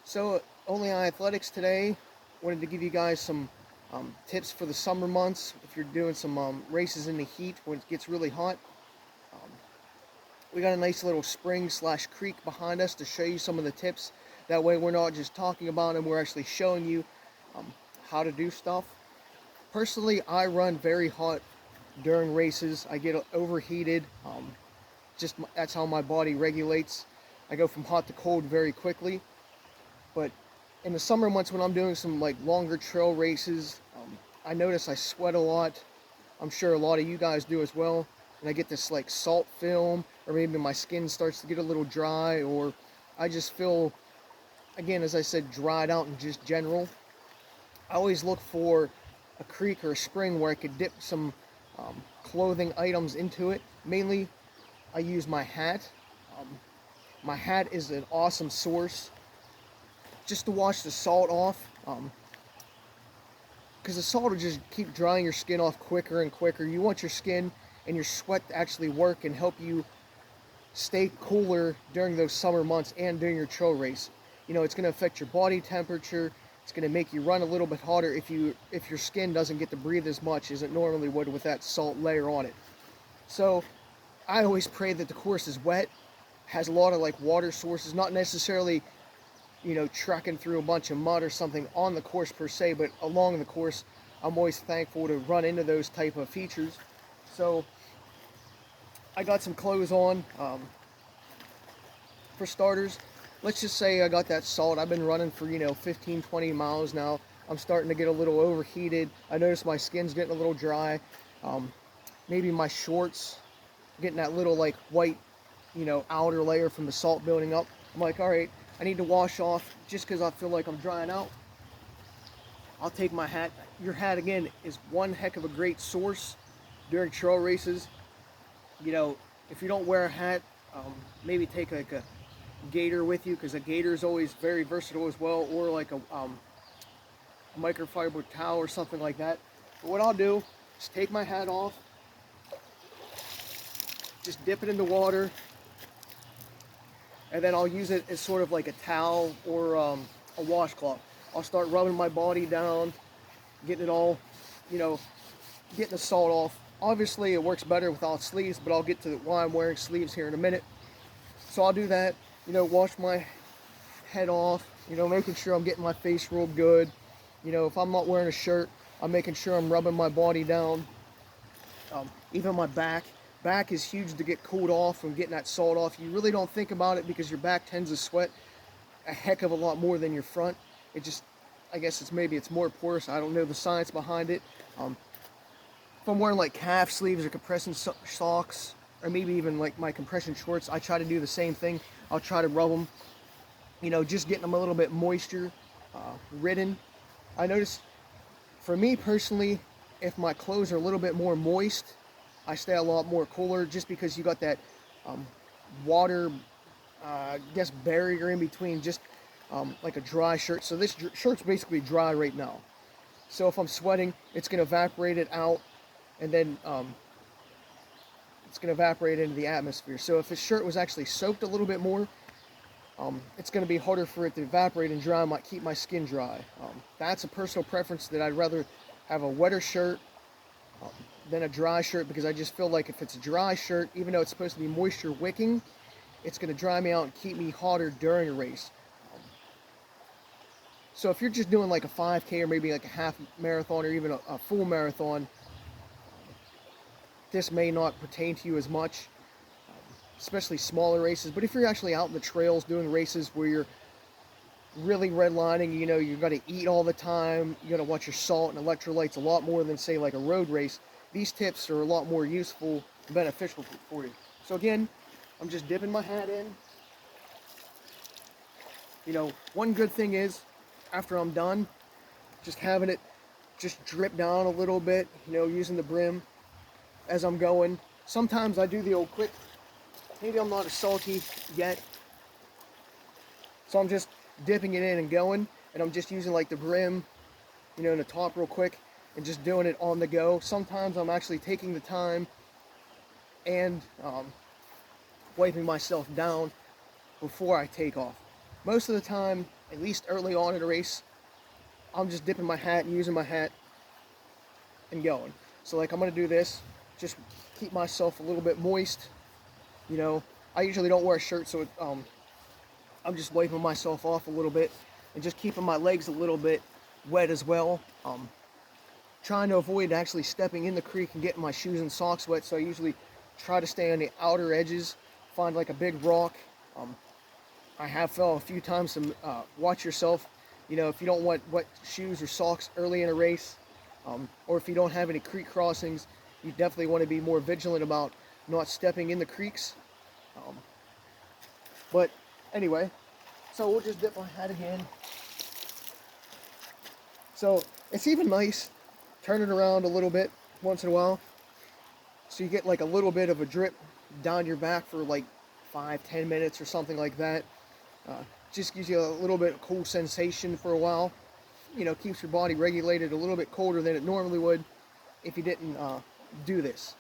So, only on athletics today. Wanted to give you guys some tips for the summer months. If you're doing some races in the heat when it gets really hot, um, we got a nice little spring slash creek behind us to show you some of the tips. That way, we're not just talking about them; we're actually showing you um, how to do stuff. Personally, I run very hot during races. I get overheated. Just that's how my body regulates. I go from hot to cold very quickly. But in the summer months when I'm doing some like longer trail races, I notice I sweat a lot. I'm sure a lot of you guys do as well. And I get this like salt film, or maybe my skin starts to get a little dry, or I just feel, again, as I said, dried out in just general. I always look for a creek or a spring where I could dip some clothing items into it. Mainly, I use my hat. Um, my hat is an awesome source just to wash the salt off, because the salt will just keep drying your skin off quicker and quicker. You want your skin and your sweat to actually work and help you stay cooler during those summer months and during your trail race. You know, it's going to affect your body temperature. It's going to make you run a little bit hotter if your skin doesn't get to breathe as much as it normally would with that salt layer on it. So I always pray that the course is wet, has a lot of like water sources, not necessarily trekking through a bunch of mud or something on the course per se, but along the course, I'm always thankful to run into those type of features. So I got some clothes on. For starters, let's just say I got that salt. I've been running for 15, 20 miles now. I'm starting to get a little overheated. I notice my skin's getting a little dry. Maybe my shorts getting that little like white, outer layer from the salt building up. I'm like, all right, I need to wash off just because I feel like I'm drying out. I'll take my hat. Your hat, again, is one heck of a great source during trail races. If you don't wear a hat, maybe take like a gaiter with you, because a gaiter is always very versatile as well, or like a microfiber towel or something like that. But what I'll do is take my hat off, just dip it in the water, and then I'll use it as sort of like a towel or a washcloth. I'll start rubbing my body down, getting it all, getting the salt off. Obviously, it works better without sleeves, but I'll get to why I'm wearing sleeves here in a minute. So I'll do that, wash my head off, making sure I'm getting my face rolled good. If I'm not wearing a shirt, I'm making sure I'm rubbing my body down. Even my back. Back is huge to get cooled off from getting that salt off. You really don't think about it because your back tends to sweat a heck of a lot more than your front. It just, I guess it's more porous. I don't know the science behind it. If I'm wearing like calf sleeves or compression socks, or maybe even like my compression shorts, I try to do the same thing. I'll try to rub them, just getting them a little bit moisture ridden. I notice, for me personally, if my clothes are a little bit more moist, I stay a lot more cooler, just because you got that water, barrier in between, just like a dry shirt. So this shirt's basically dry right now. So if I'm sweating, it's going to evaporate it out, and then it's going to evaporate into the atmosphere. So if this shirt was actually soaked a little bit more, it's going to be harder for it to evaporate and dry. Might keep my skin dry. That's a personal preference, that I'd rather have a wetter shirt than a dry shirt, because I just feel like if it's a dry shirt, even though it's supposed to be moisture wicking, it's going to dry me out and keep me hotter during a race. So if you're just doing like a 5K or maybe like a half marathon or even a full marathon, this may not pertain to you as much, especially smaller races. But if you're actually out in the trails doing races where you're really redlining, you've got to eat all the time, you got to watch your salt and electrolytes a lot more than, say, like a road race, these tips are a lot more useful and beneficial for you. So again, I'm just dipping my hat in. One good thing is, after I'm done, just having it just drip down a little bit, using the brim as I'm going. Sometimes I do the old quick, maybe I'm not as salty yet, so I'm just dipping it in and going, and I'm just using like the brim, in the top real quick, and just doing it on the go. Sometimes I'm actually taking the time and wiping myself down before I take off. Most of the time, at least early on in a race, I'm just dipping my hat and using my hat and going. So like I'm gonna do this, just keep myself a little bit moist. You know, I usually don't wear a shirt, so I'm just wiping myself off a little bit and just keeping my legs a little bit wet as well. Trying to avoid actually stepping in the creek and getting my shoes and socks wet, so I usually try to stay on the outer edges, find like a big rock. I have fell a few times, so watch yourself. You know, if you don't want wet shoes or socks early in a race, or if you don't have any creek crossings, you definitely want to be more vigilant about not stepping in the creeks. But anyway, so we'll just dip my hat again. So it's even nice, turn it around a little bit once in a while, so you get like a little bit of a drip down your back for like 5-10 minutes or something like that. Just gives you a little bit of cool sensation for a while. You know, keeps your body regulated a little bit colder than it normally would if you didn't do this.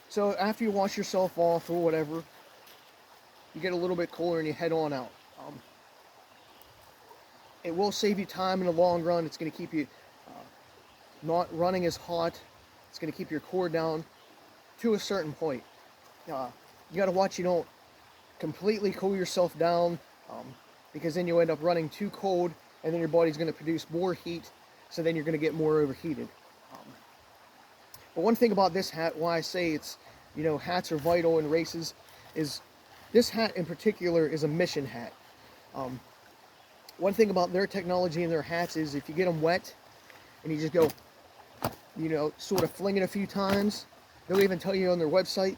So after you wash yourself off or whatever, you get a little bit cooler and you head on out. It will save you time in the long run. It's going to keep you not running as hot. It's going to keep your core down to a certain point. You got to watch you don't completely cool yourself down, because then you end up running too cold, and then your body's going to produce more heat, so then you're going to get more overheated. But one thing about this hat, why I say it's, you know, hats are vital in races, is this hat in particular is a mission hat. One thing about their technology in their hats is if you get them wet and you just go, you know, sort of fling it a few times, they'll even tell you on their website,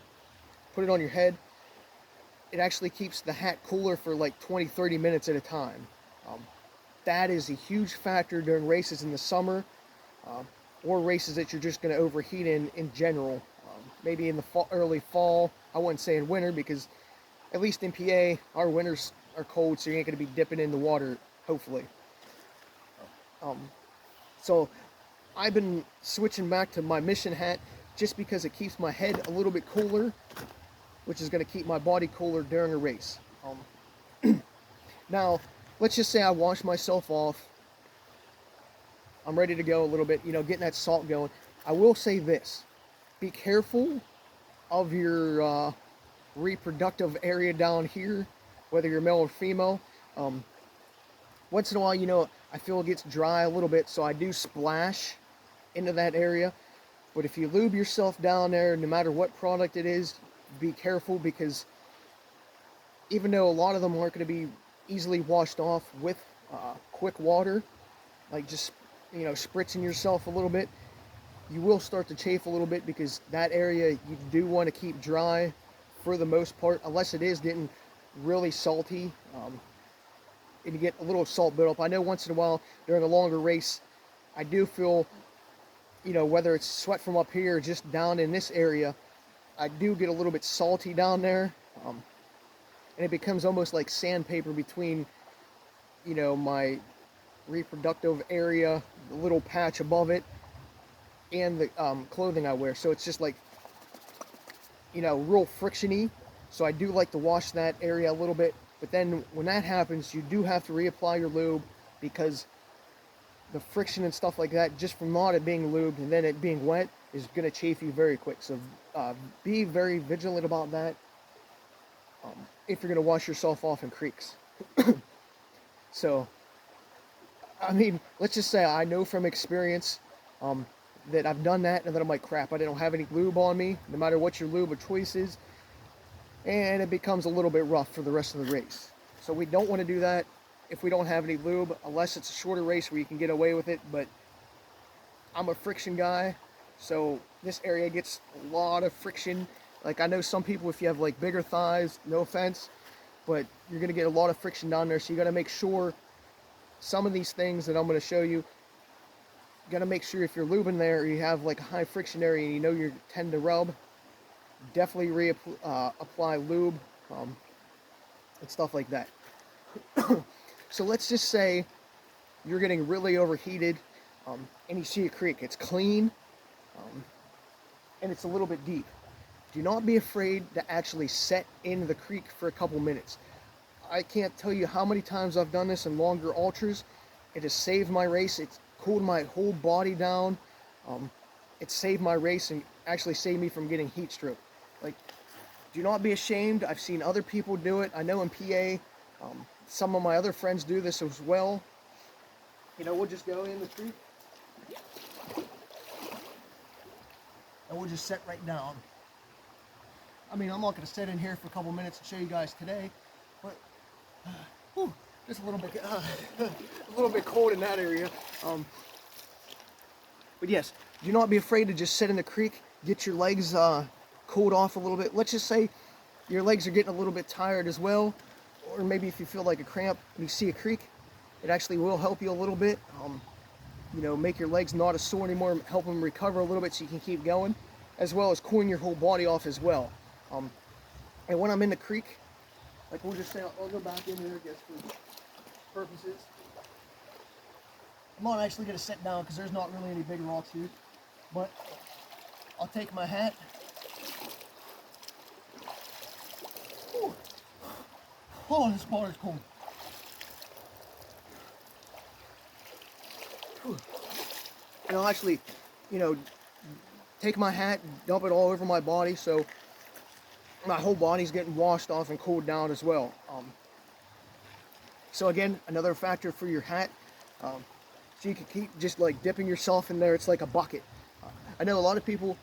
put it on your head. It actually keeps the hat cooler for like 20-30 minutes at a time. That is a huge factor during races in the summer, or races that you're just going to overheat in general. Maybe in the early fall. I wouldn't say in winter, because at least in PA, our winters are cold, so you ain't going to be dipping in the water, hopefully. So I've been switching back to my mission hat just because it keeps my head a little bit cooler, which is going to keep my body cooler during a race. Now, let's just say I wash myself off. I'm ready to go a little bit, you know, getting that salt going. I will say this. Be careful of your reproductive area down here, whether you're male or female. Once in a while, you know, I feel it gets dry a little bit, so I do splash into that area. But if you lube yourself down there, no matter what product it is, be careful, because even though a lot of them aren't going to be easily washed off with quick water, like just, you know, spritzing yourself a little bit, you will start to chafe a little bit, because that area you do want to keep dry for the most part, unless it is getting really salty, and you get a little salt buildup. I know once in a while during a longer race, I do feel, you know, whether it's sweat from up here or just down in this area, I do get a little bit salty down there, and it becomes almost like sandpaper between, you know, my reproductive area, the little patch above it, and the clothing I wear. So it's just like, you know, real frictiony. So I do like to wash that area a little bit, but then when that happens, you do have to reapply your lube, because the friction and stuff like that, just from not it being lubed and then it being wet, is going to chafe you very quick. So be very vigilant about that if you're going to wash yourself off in creeks. So, I mean, let's just say I know from experience that I've done that, and then I'm like, crap, I don't have any lube on me, no matter what your lube of choice is, and it becomes a little bit rough for the rest of the race. So we don't want to do that if we don't have any lube, unless it's a shorter race where you can get away with it. But I'm a friction guy, so this area gets a lot of friction. Like, I know some people, if you have like bigger thighs, no offense, but you're going to get a lot of friction down there. So you got to make sure some of these things that I'm going to show you, you got to make sure if you're lubing there, or you have like a high friction area and you know you tend to rub, definitely apply lube and stuff like that. So let's just say you're getting really overheated, and you see a creek. It's clean, and it's a little bit deep. Do not be afraid to actually set in the creek for a couple minutes. I can't tell you how many times I've done this in longer ultras. It has saved my race. It's cooled my whole body down. It saved my race and actually saved me from getting heat stroke. Like, do not be ashamed. I've seen other people do it. I know in PA, some of my other friends do this as well. You know, we'll just go in the creek and we'll just sit right down. I mean, I'm not going to sit in here for a couple minutes and show you guys today, but just a little bit cold in that area. But yes, do not be afraid to just sit in the creek, get your legs cooled off a little bit. Let's just say your legs are getting a little bit tired as well, or maybe if you feel like a cramp and you see a creek, it actually will help you a little bit. You know, make your legs not as sore anymore, help them recover a little bit so you can keep going, as well as cooling your whole body off as well. And when I'm in the creek, like we'll just say, I'll go back in there, I guess, for purposes. I'm not actually going to sit down because there's not really any big rocks here, but I'll take my hat. Whew. Oh, this water is cold. Whew. And I'll actually, you know, take my hat, dump it all over my body, so my whole body's getting washed off and cooled down as well. So again, another factor for your hat, so you can keep just like dipping yourself in there. It's like a bucket. I know a lot of people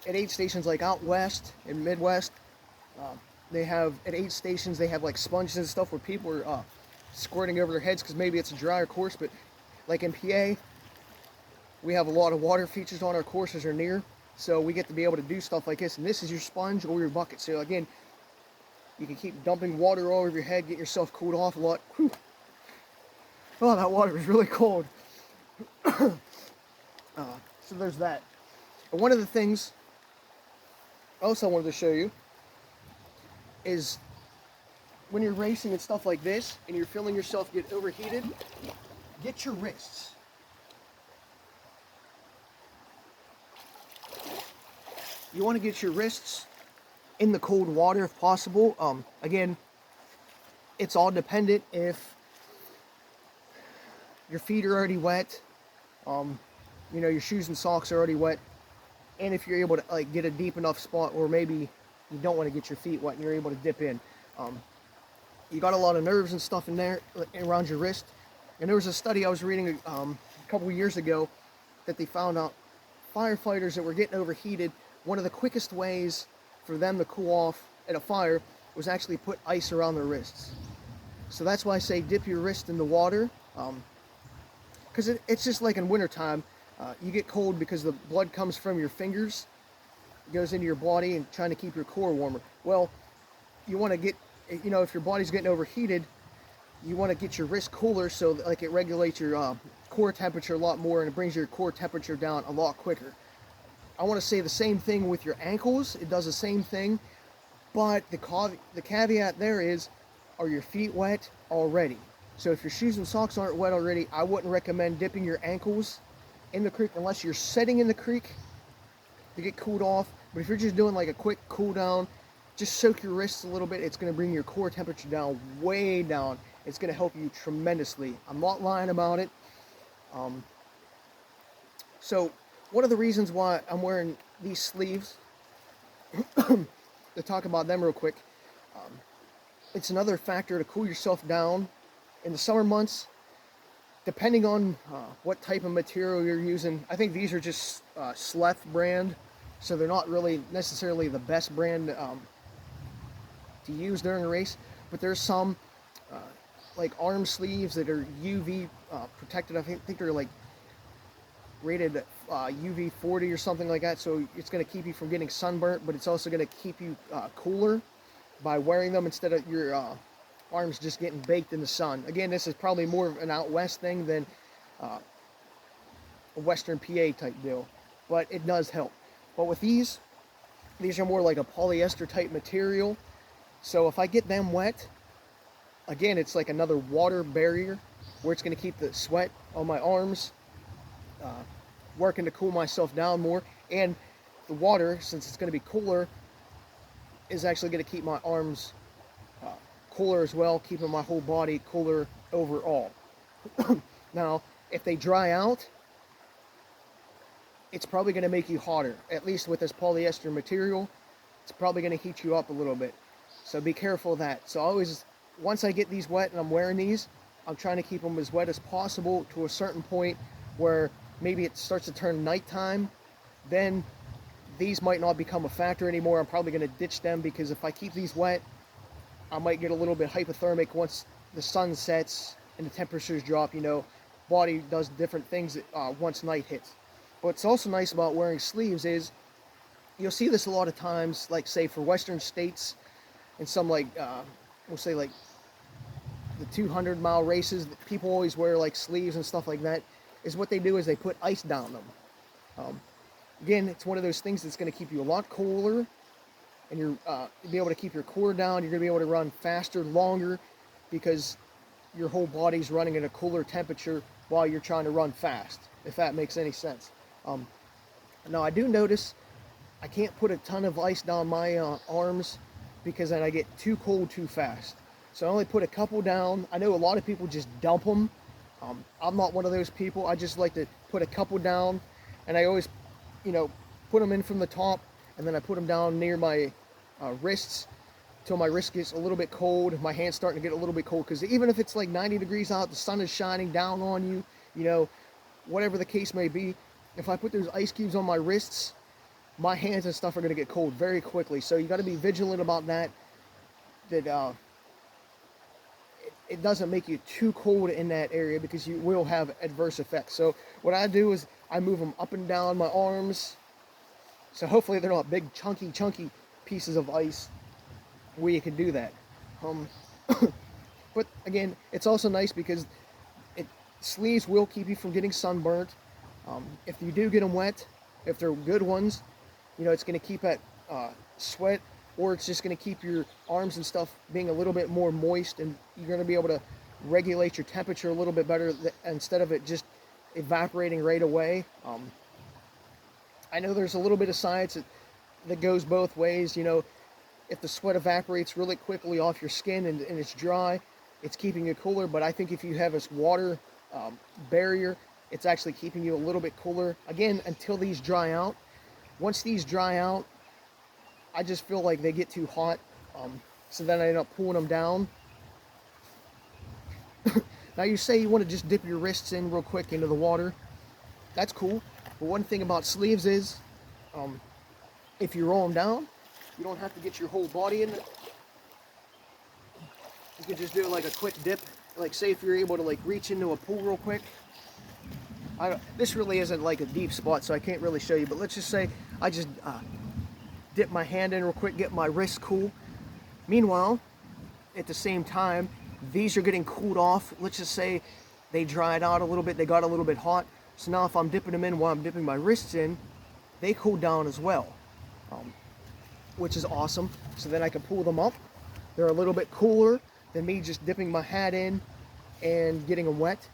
at aid stations like out west in Midwest, they have at aid stations they have like sponges and stuff where people are squirting over their heads because maybe it's a drier course. But like in PA, we have a lot of water features on our courses or near, so we get to be able to do stuff like this. And this is your sponge or your bucket. So again, you can keep dumping water all over your head, get yourself cooled off a lot. Whew. Oh, that water is really cold. So there's that. And one of the things else I wanted to show you is when you're racing and stuff like this and you're feeling yourself get overheated, get your wrists. You want to get your wrists in the cold water if possible. Again, it's all dependent if your feet are already wet, you know, your shoes and socks are already wet, and if you're able to like get a deep enough spot where maybe you don't want to get your feet wet and you're able to dip in. You got a lot of nerves and stuff in there around your wrist. And there was a study I was reading a couple of years ago that they found out firefighters that were getting overheated, one of the quickest ways for them to cool off at a fire was actually put ice around their wrists. So that's why I say dip your wrist in the water, because it's just like in wintertime, you get cold because the blood comes from your fingers, goes into your body and trying to keep your core warmer. Well, you want to get, you know, if your body's getting overheated, you want to get your wrist cooler so that, like, it regulates your core temperature a lot more and it brings your core temperature down a lot quicker. I want to say the same thing with your ankles. It does the same thing, but the caveat there is, are your feet wet already? So if your shoes and socks aren't wet already, I wouldn't recommend dipping your ankles in the creek unless you're sitting in the creek to get cooled off. But if you're just doing like a quick cool down, just soak your wrists a little bit. It's going to bring your core temperature down, way down. It's going to help you tremendously. I'm not lying about it. So one of the reasons why I'm wearing these sleeves, to talk about them real quick, it's another factor to cool yourself down in the summer months. Depending on what type of material you're using, I think these are just Sleth brand, so they're not really necessarily the best brand to use during a race. But there's some like arm sleeves that are UV protected. I think they're like rated UV 40 or something like that, so it's going to keep you from getting sunburnt, but it's also going to keep you cooler by wearing them instead of your arms just getting baked in the sun. Again, this is probably more of an out west thing than a western PA type deal, but it does help. But with these are more like a polyester type material, so if I get them wet, again, it's like another water barrier where it's going to keep the sweat on my arms working to cool myself down more, and the water, since it's going to be cooler, is actually going to keep my arms cooler as well, keeping my whole body cooler overall. Now, if they dry out, it's probably going to make you hotter. At least with this polyester material, it's probably going to heat you up a little bit. So be careful of that. So always, once I get these wet and I'm wearing these, I'm trying to keep them as wet as possible to a certain point where maybe it starts to turn nighttime. Then these might not become a factor anymore. I'm probably going to ditch them, because if I keep these wet, I might get a little bit hypothermic once the sun sets and the temperatures drop. You know, body does different things once night hits. What's also nice about wearing sleeves is you'll see this a lot of times, like say for Western states and some like, we'll say like the 200-mile races, people always wear like sleeves and stuff like that. Is what they do is they put ice down them. Again, it's one of those things that's going to keep you a lot cooler, and you'll be able to keep your core down. You're going to be able to run faster, longer, because your whole body's running at a cooler temperature while you're trying to run fast, if that makes any sense. Now, I do notice I can't put a ton of ice down my arms, because then I get too cold too fast. So I only put a couple down. I know a lot of people just dump them. I'm not one of those people. I just like to put a couple down, and I always, you know, put them in from the top, and then I put them down near my wrists till my wrist gets a little bit cold. My hand's starting to get a little bit cold, because even if it's like 90 degrees out, the sun is shining down on you, you know, whatever the case may be, if I put those ice cubes on my wrists, my hands and stuff are going to get cold very quickly. So you got to be vigilant about that, that it doesn't make you too cold in that area, because you will have adverse effects. So what I do is I move them up and down my arms. So hopefully they're not big, chunky pieces of ice where you can do that. But again, it's also nice because sleeves will keep you from getting sunburnt. If you do get them wet, if they're good ones, you know, it's going to keep that sweat, or it's just going to keep your arms and stuff being a little bit more moist, and you're going to be able to regulate your temperature a little bit better instead of it just evaporating right away. I know there's a little bit of science that goes both ways. You know, if the sweat evaporates really quickly off your skin and it's dry, it's keeping you cooler. But I think if you have this water barrier, it's actually keeping you a little bit cooler. Again, until these dry out. Once these dry out, I just feel like they get too hot. So then I end up pulling them down. Now you say you want to just dip your wrists in real quick into the water. That's cool. But one thing about sleeves is, if you roll them down, you don't have to get your whole body in it. You can just do like a quick dip. Like say if you're able to like reach into a pool real quick. This really isn't like a deep spot, so I can't really show you, but let's just say I just dip my hand in real quick, get my wrist cool. Meanwhile, at the same time, these are getting cooled off. Let's just say they dried out a little bit, they got a little bit hot. So now if I'm dipping them in while I'm dipping my wrists in, they cool down as well, which is awesome. So then I can pull them up. They're a little bit cooler than me just dipping my hat in and getting them wet.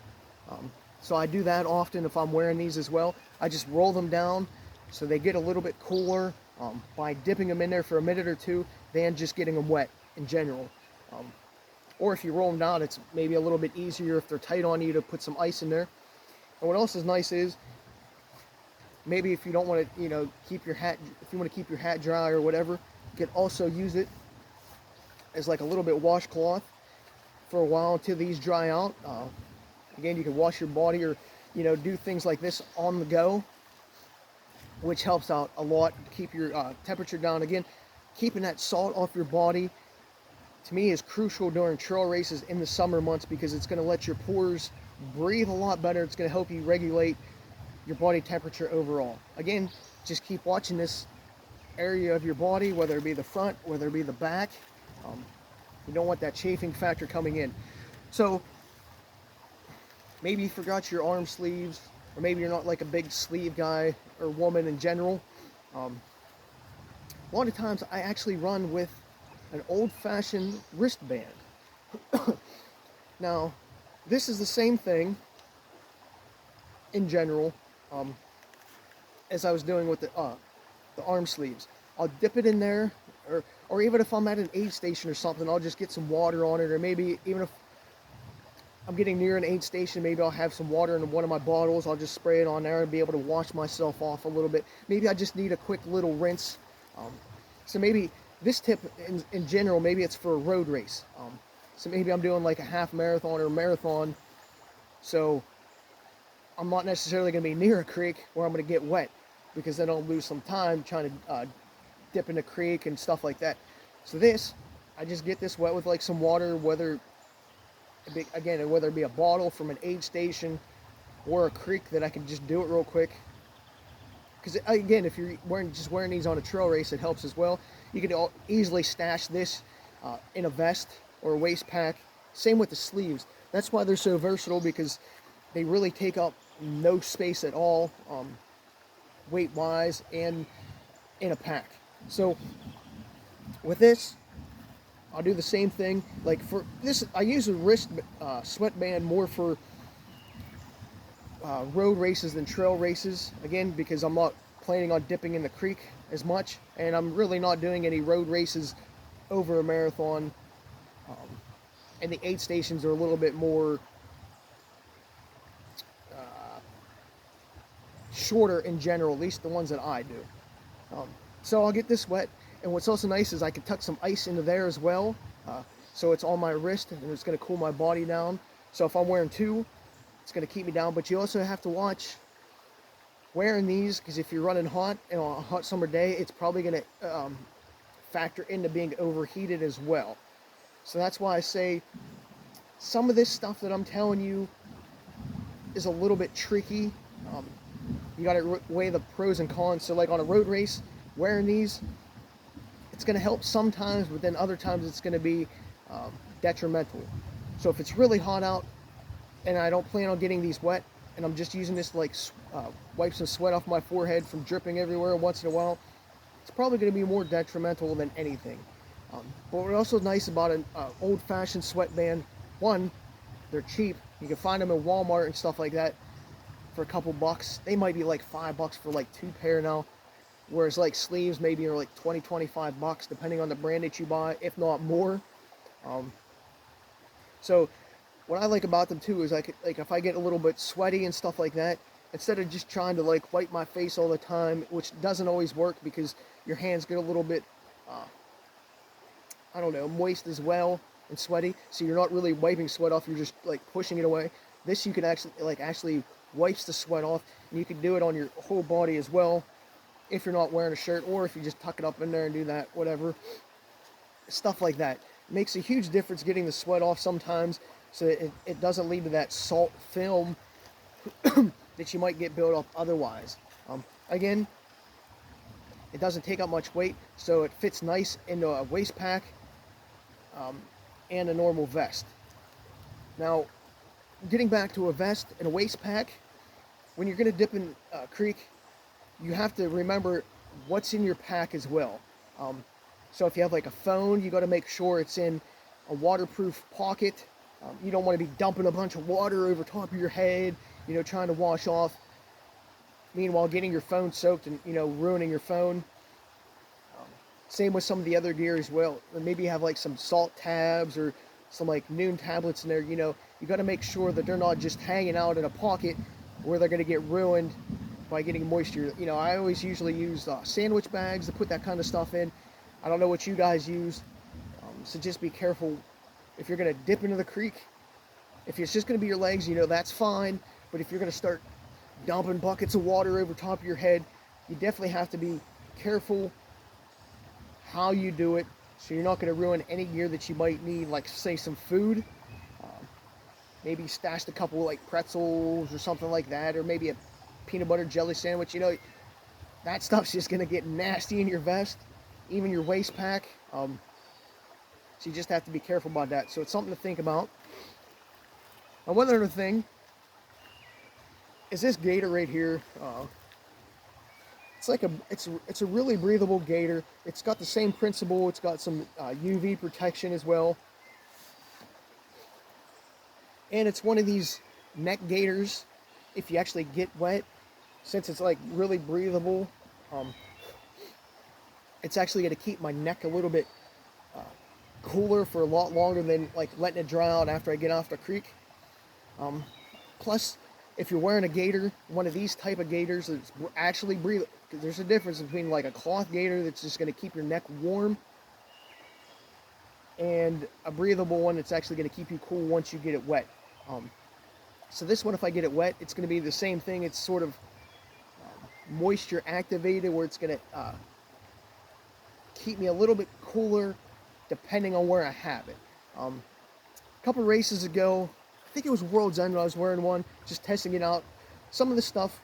So I do that often if I'm wearing these as well. I just roll them down so they get a little bit cooler by dipping them in there for a minute or two than just getting them wet in general. Or if you roll them down, it's maybe a little bit easier if they're tight on you to put some ice in there. And what else is nice is, maybe if you don't want to, you know, keep your hat, if you want to keep your hat dry or whatever, you can also use it as like a little bit washcloth for a while until these dry out. Again, you can wash your body or, you know, do things like this on the go, which helps out a lot to keep your temperature down. Again, keeping that salt off your body, to me, is crucial during trail races in the summer months, because it's going to let your pores breathe a lot better. It's going to help you regulate your body temperature overall. Again, just keep watching this area of your body, whether it be the front, whether it be the back. You don't want that chafing factor coming in. So maybe you forgot your arm sleeves, or maybe you're not like a big sleeve guy or woman in general. A lot of times I actually run with an old-fashioned wristband. Now, this is the same thing in general as I was doing with the arm sleeves. I'll dip it in there, or or even if I'm at an aid station or something, I'll just get some water on it, or maybe even if I'm getting near an aid station, maybe I'll have some water in one of my bottles. I'll just spray it on there and be able to wash myself off a little bit. Maybe I just need a quick little rinse. Um, so maybe this tip in general, maybe it's for a road race. So maybe I'm doing like a half marathon or a marathon. So I'm not necessarily going to be near a creek where I'm going to get wet, because then I'll lose some time trying to dip in the creek and stuff like that. So this, I just get this wet with like some water, whether it be a bottle from an aid station or a creek that I can just do it real quick. Because again, if you're wearing these on a trail race, it helps as well. You can easily stash this in a vest or a waist pack. Same with the sleeves. That's why they're so versatile, because they really take up no space at all, weight-wise and in a pack. So with this, I'll do the same thing. Like for this, I use a wrist sweatband more for road races than trail races. Again, because I'm not planning on dipping in the creek as much, and I'm really not doing any road races over a marathon. And the aid stations are a little bit more shorter in general, at least the ones that I do. So I'll get this wet, and what's also nice is I can tuck some ice into there as well, so it's on my wrist and it's going to cool my body down. So if I'm wearing two, it's going to keep me down. But you also have to watch wearing these, because if you're running hot and on a hot summer day, it's probably going to factor into being overheated as well. So that's why I say some of this stuff that I'm telling you is a little bit tricky. You got to weigh the pros and cons. So like on a road race, wearing these, it's going to help sometimes, but then other times it's going to be detrimental. So if it's really hot out and I don't plan on getting these wet, and I'm just using this to like wipe some sweat off my forehead from dripping everywhere once in a while, it's probably going to be more detrimental than anything. But what's also nice about an old-fashioned sweatband, one, they're cheap. You can find them in Walmart and stuff like that for a couple bucks. They might be like $5 for like 2 pair now, whereas like sleeves maybe are like 20-25 bucks depending on the brand that you buy, if not more. So what I like about them too is like if I get a little bit sweaty and stuff like that, instead of just trying to like wipe my face all the time, which doesn't always work because your hands get a little bit I don't know, moist as well and sweaty, so you're not really wiping sweat off, you're just like pushing it away. This you can actually wipes the sweat off, and you can do it on your whole body as well if you're not wearing a shirt, or if you just tuck it up in there and do that, whatever. Stuff like that. It makes a huge difference getting the sweat off sometimes, so it doesn't lead to that salt film that you might get built up otherwise. Again, it doesn't take up much weight, so it fits nice into a waist pack and a normal vest. Now, getting back to a vest and a waist pack, when you're going to dip in a creek, you have to remember what's in your pack as well. So if you have like a phone, you got to make sure it's in a waterproof pocket. You don't want to be dumping a bunch of water over top of your head, trying to wash off. Meanwhile, getting your phone soaked and, ruining your phone. Same with some of the other gear as well. Maybe you have like some salt tabs or some like Noon tablets in there. You got to make sure that they're not just hanging out in a pocket where they're going to get ruined by getting moisture. I always usually use sandwich bags to put that kind of stuff in. I don't know what you guys use, so just be careful if you're going to dip into the creek. If it's just going to be your legs, that's fine. But if you're going to start dumping buckets of water over top of your head, you definitely have to be careful how you do it, so you're not going to ruin any gear that you might need, like say some food. Maybe stashed a couple like pretzels or something like that, or maybe a peanut butter jelly sandwich. That stuff's just going to get nasty in your vest, even your waist pack. So you just have to be careful about that. So it's something to think about. Now, one other thing is this gaiter right here. It's a really breathable gaiter. It's got the same principle. It's got some UV protection as well. And it's one of these neck gaiters. If you actually get wet, since it's like really breathable, it's actually going to keep my neck a little bit cooler for a lot longer than like letting it dry out after I get off the creek. Plus, if you're wearing a gaiter, one of these type of gaiters that's actually breathable, because there's a difference between like a cloth gaiter that's just going to keep your neck warm and a breathable one that's actually going to keep you cool once you get it wet. So this one, if I get it wet, it's going to be the same thing. It's sort of moisture activated, where it's going to keep me a little bit cooler depending on where I have it. A couple races ago, I think it was World's End, I was wearing one, just testing it out. Some of the stuff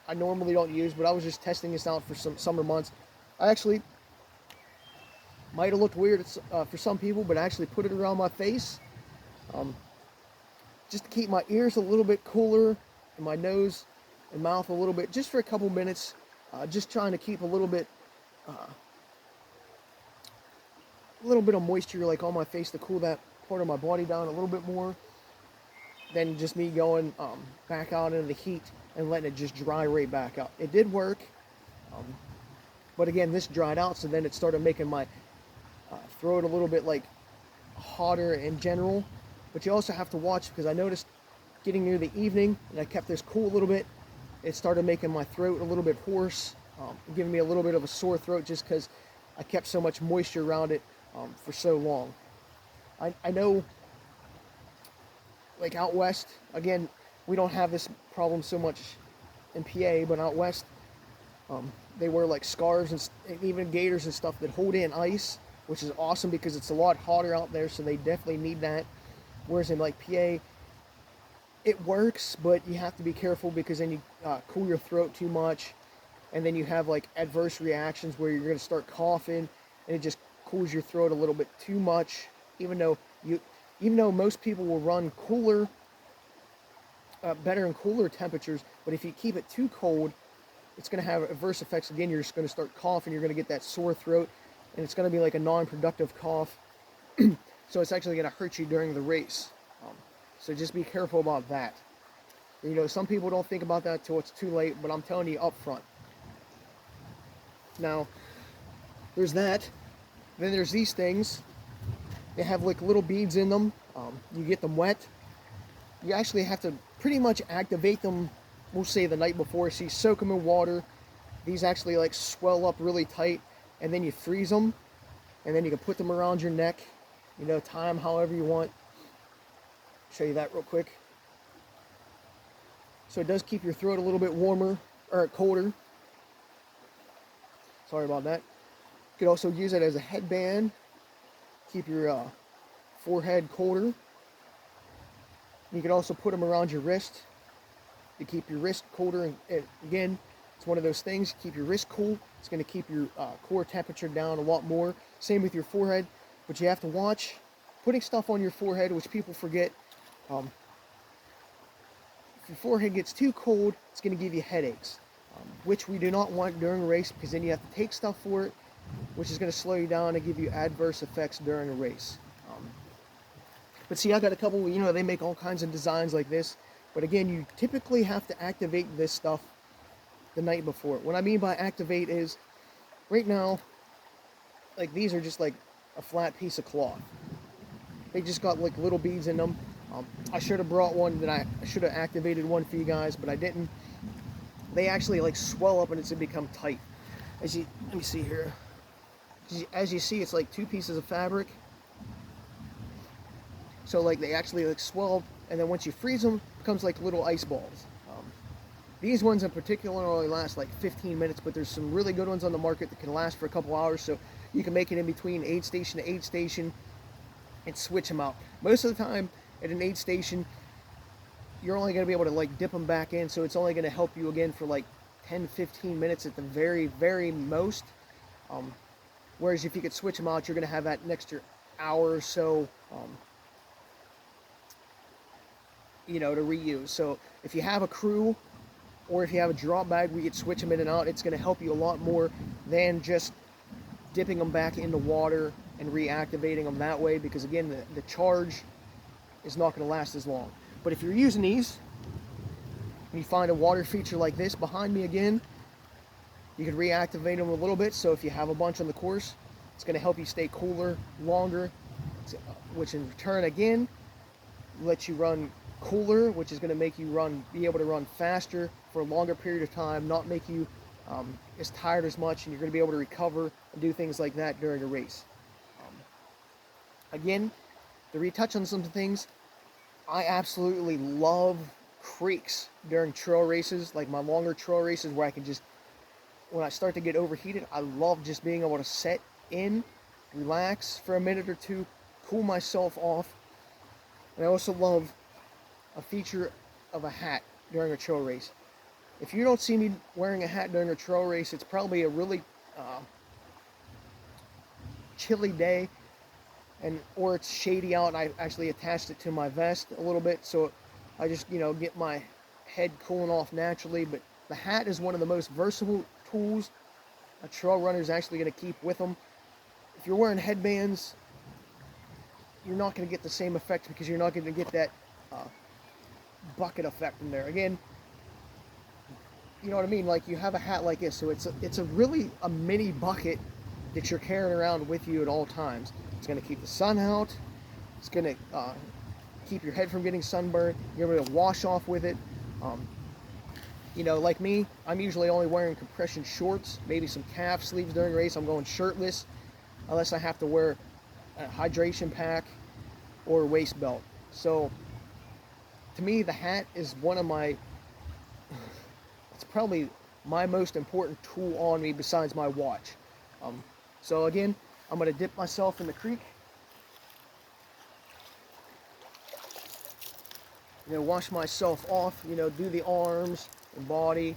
I normally don't use, but I was just testing this out for some summer months. I actually might have looked weird for some people, but I actually put it around my face, just to keep my ears a little bit cooler and my nose and mouth a little bit, just for a couple minutes, just trying to keep a little bit of moisture like on my face to cool that part of my body down a little bit more than just me going back out into the heat and letting it just dry right back out. It did work, but again, this dried out, so then it started making my throat a little bit like hotter in general. But you also have to watch, because I noticed getting near the evening and I kept this cool a little bit, it started making my throat a little bit hoarse, giving me a little bit of a sore throat just because I kept so much moisture around it for so long. I know, like out west, again, we don't have this problem so much in PA, but out west, they wear like scarves and even gaiters and stuff that hold in ice, which is awesome because it's a lot hotter out there, so they definitely need that. Whereas in like PA, it works, but you have to be careful, because then you cool your throat too much, and then you have like adverse reactions where you're going to start coughing, and it just cools your throat a little bit too much. Even though most people will run cooler, better in cooler temperatures, but if you keep it too cold, it's going to have adverse effects. Again, you're just going to start coughing, you're going to get that sore throat, and it's going to be like a non-productive cough. So it's actually going to hurt you during the race. So just be careful about that. You know, some people don't think about that till it's too late, but I'm telling you up front. Now, there's that. Then there's these things. They have like little beads in them. You get them wet. You actually have to pretty much activate them, we'll say the night before. So you soak them in water. These actually like swell up really tight, and then you freeze them, and then you can put them around your neck. You know, tie them however you want. Show you that real quick. So it does keep your throat a little bit warmer, or colder. Sorry about that. You could also use it as a headband. Keep your forehead colder. You can also put them around your wrist to keep your wrist colder. And again, it's one of those things. Keep your wrist cool. It's going to keep your core temperature down a lot more. Same with your forehead. But you have to watch putting stuff on your forehead, which people forget. If your forehead gets too cold, it's going to give you headaches, which we do not want during a race, because then you have to take stuff for it, which is going to slow you down and give you adverse effects during a race. But see, I got a couple, you know, they make all kinds of designs like this. But again, you typically have to activate this stuff the night before. What I mean by activate is, right now, like these are just like a flat piece of cloth. They just got like little beads in them. I should have brought one that I should have activated one for you guys, but I didn't. They actually like swell up and it's become tight. Let me see here. As you see, it's like two pieces of fabric. So like they actually like swell, and then once you freeze them, it becomes like little ice balls. These ones in particular only last like 15 minutes, but there's some really good ones on the market that can last for a couple hours. So you can make it in between aid station to aid station and switch them out. Most of the time at an aid station, you're only going to be able to like dip them back in, so it's only going to help you again for like 10-15 minutes at the very, very most. Whereas if you could switch them out, you're going to have that next hour or so, you know, to reuse. So if you have a crew, or if you have a drop bag where you could switch them in and out, it's going to help you a lot more than just dipping them back into water and reactivating them that way, because again, the charge is not going to last as long. But if you're using these, and you find a water feature like this behind me again, you can reactivate them a little bit. So if you have a bunch on the course, It's going to help you stay cooler longer, which in return again lets you run cooler, which is going to make you be able to run faster for a longer period of time, not make you as tired as much, and you're going to be able to recover and do things like that during a race. Again, to retouch on some things, I absolutely love creeks during trail races, like my longer trail races where I can just, when I start to get overheated, I love just being able to set in, relax for a minute or two, cool myself off. And I also love a feature of a hat during a trail race. If you don't see me wearing a hat during a trail race, it's probably a really chilly day, or it's shady out, and I actually attached it to my vest a little bit, so I just, get my head cooling off naturally. But the hat is one of the most versatile tools a trail runner is actually going to keep with them. If you're wearing headbands, you're not going to get the same effect, because you're not going to get that bucket effect in there. Again, you know what I mean? Like, you have a hat like this, so it's a really a mini bucket that you're carrying around with you at all times. It's going to keep the sun out. It's going to keep your head from getting sunburned. You're able to wash off with it. Like me, I'm usually only wearing compression shorts, maybe some calf sleeves during a race. I'm going shirtless, unless I have to wear a hydration pack or a waist belt. So, to me, the hat is one of my, it's probably my most important tool on me besides my watch. So again, I'm going to dip myself in the creek. Wash myself off, do the arms and body.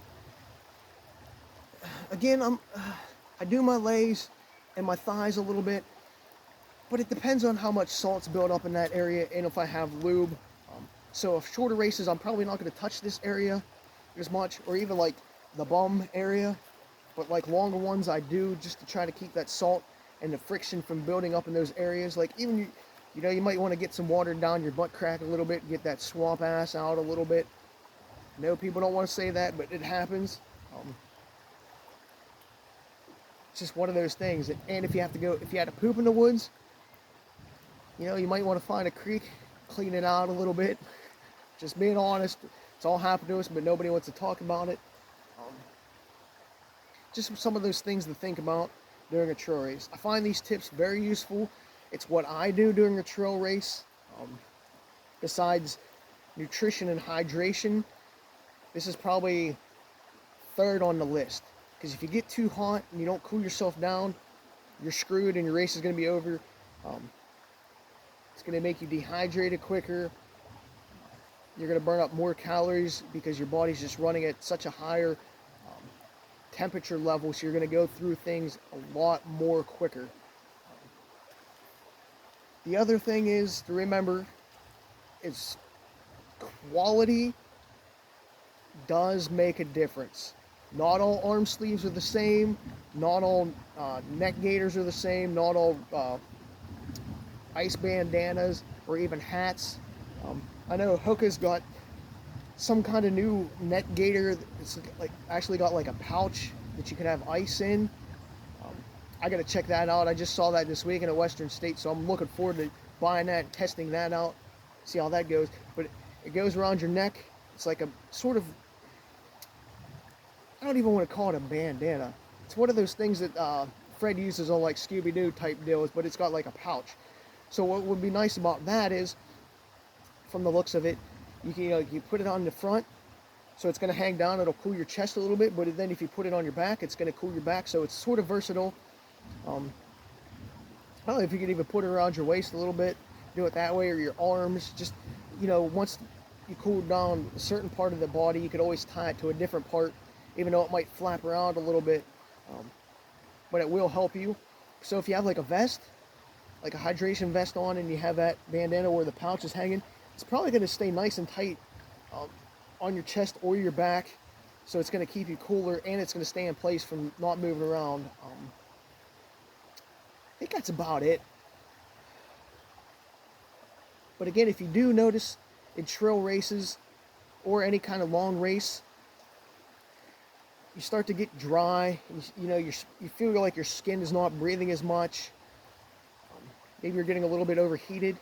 Again, I do my legs and my thighs a little bit, but it depends on how much salt's built up in that area and if I have lube. So if shorter races, I'm probably not going to touch this area as much, or even like the bum area. But like longer ones, I do, just to try to keep that salt and the friction from building up in those areas. Like even you might want to get some water down your butt crack a little bit, get that swamp ass out a little bit. I know people don't want to say that, but it happens. It's just one of those things. And if you had to poop in the woods, you might want to find a creek, clean it out a little bit. Just being honest, it's all happened to us, but nobody wants to talk about it. Just some of those things to think about during a trail race. I find these tips very useful. It's what I do during a trail race. Besides nutrition and hydration, this is probably third on the list. Because if you get too hot and you don't cool yourself down, you're screwed and your race is going to be over. It's going to make you dehydrated quicker. You're going to burn up more calories because your body's just running at such a higher temperature level, so you're going to go through things a lot more quicker. The other thing is to remember is quality does make a difference. Not all arm sleeves are the same, not all neck gaiters are the same, not all ice bandanas or even hats. I know Hoka's got some kind of new neck gaiter that's actually got like a pouch that you can have ice in. I got to check that out. I just saw that this week in a Western state, so I'm looking forward to buying that and testing that out, see how that goes. But it goes around your neck. It's like a sort of, I don't even want to call it a bandana. It's one of those things that Fred uses on like Scooby-Doo type deals, but it's got like a pouch. So what would be nice about that is, from the looks of it, you put it on the front, so it's going to hang down. It'll cool your chest a little bit, but then if you put it on your back, it's going to cool your back. So it's sort of versatile. I don't know if you could even put it around your waist a little bit, do it that way, or your arms. Just, once you cool down a certain part of the body, you could always tie it to a different part, even though it might flap around a little bit. But it will help you. So if you have like a vest, like a hydration vest on, and you have that bandana where the pouch is hanging, it's probably going to stay nice and tight on your chest or your back, so it's going to keep you cooler, and it's going to stay in place from not moving around. I think that's about it. But again, if you do notice in trail races or any kind of long race, you start to get dry, and you feel like your skin is not breathing as much. maybe you're getting a little bit overheated,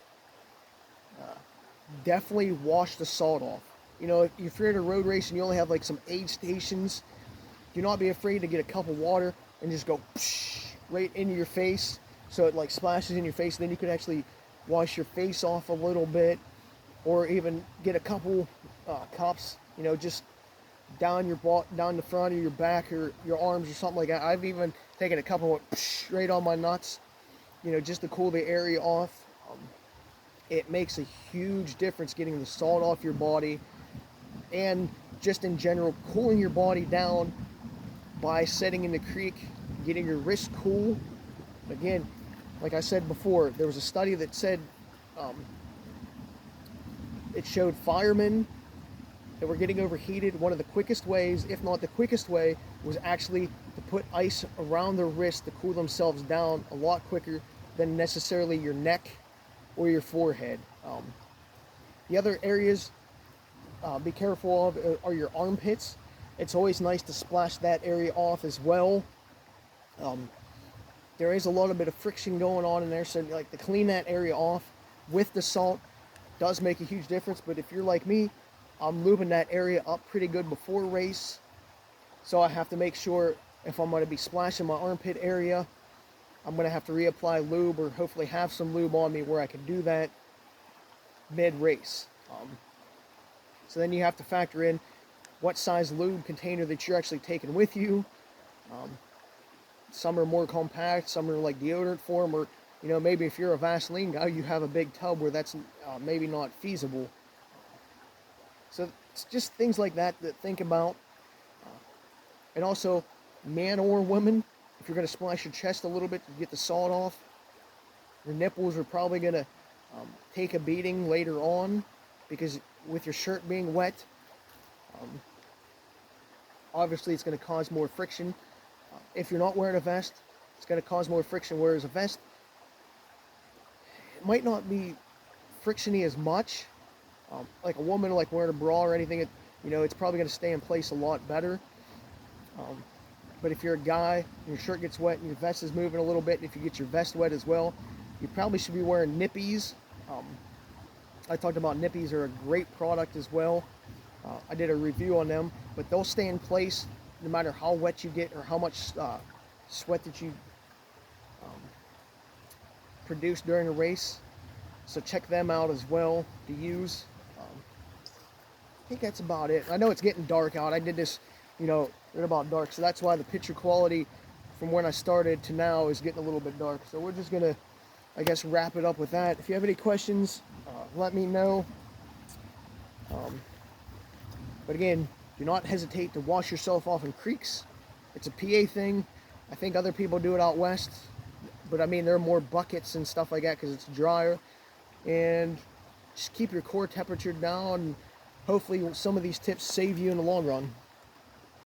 definitely wash the salt off. You know, if you're at a road race and you only have like some aid stations, do not be afraid to get a cup of water and just go right into your face, so it like splashes in your face. Then you could actually wash your face off a little bit, or even get a couple cups, you know, just down the front of your back or your arms or something like that. I've even taken a couple right on my nuts, you know, just to cool the area off. It makes a huge difference getting the salt off your body, and just in general cooling your body down by sitting in the creek, getting your wrist cool. Again, like I said before, there was a study that said it showed firemen that were getting overheated. One of the quickest ways, if not the quickest way, was actually to put ice around their wrist to cool themselves down a lot quicker than necessarily your neck or your forehead. The other areas be careful of are your armpits. It's always nice to splash that area off as well. There is a little bit of friction going on in there, so like to clean that area off with the salt does make a huge difference. But if you're like me, I'm lubing that area up pretty good before race, so I have to make sure if I'm going to be splashing my armpit area, I'm going to have to reapply lube, or hopefully have some lube on me where I can do that mid-race. So then you have to factor in what size lube container that you're actually taking with you. Some are more compact, some are like deodorant form, or you know, maybe if you're a Vaseline guy, you have a big tub where that's maybe not feasible. So it's just things like that that think about. And also, man or woman, if you're going to splash your chest a little bit to get the salt off, your nipples are probably going to take a beating later on, because with your shirt being wet, obviously it's going to cause more friction. If you're not wearing a vest, it's going to cause more friction, whereas a vest, it might not be frictiony as much. Like a woman, like wearing a bra or anything, you know, it's probably going to stay in place a lot better. But if you're a guy and your shirt gets wet and your vest is moving a little bit, and if you get your vest wet as well, you probably should be wearing nippies. I talked about nippies are a great product as well. I did a review on them, but they'll stay in place no matter how wet you get or how much sweat that you produce during a race. So check them out as well to use. I think that's about it. I know it's getting dark out. I did this, you know, right about dark, so that's why the picture quality from when I started to now is getting a little bit dark. So we're just gonna, I guess, wrap it up with that. If you have any questions, let me know. But again, do not hesitate to wash yourself off in creeks. It's a PA thing. I think other people do it out west, but I mean, there are more buckets and stuff like that because it's drier. And just keep your core temperature down. Hopefully some of these tips save you in the long run.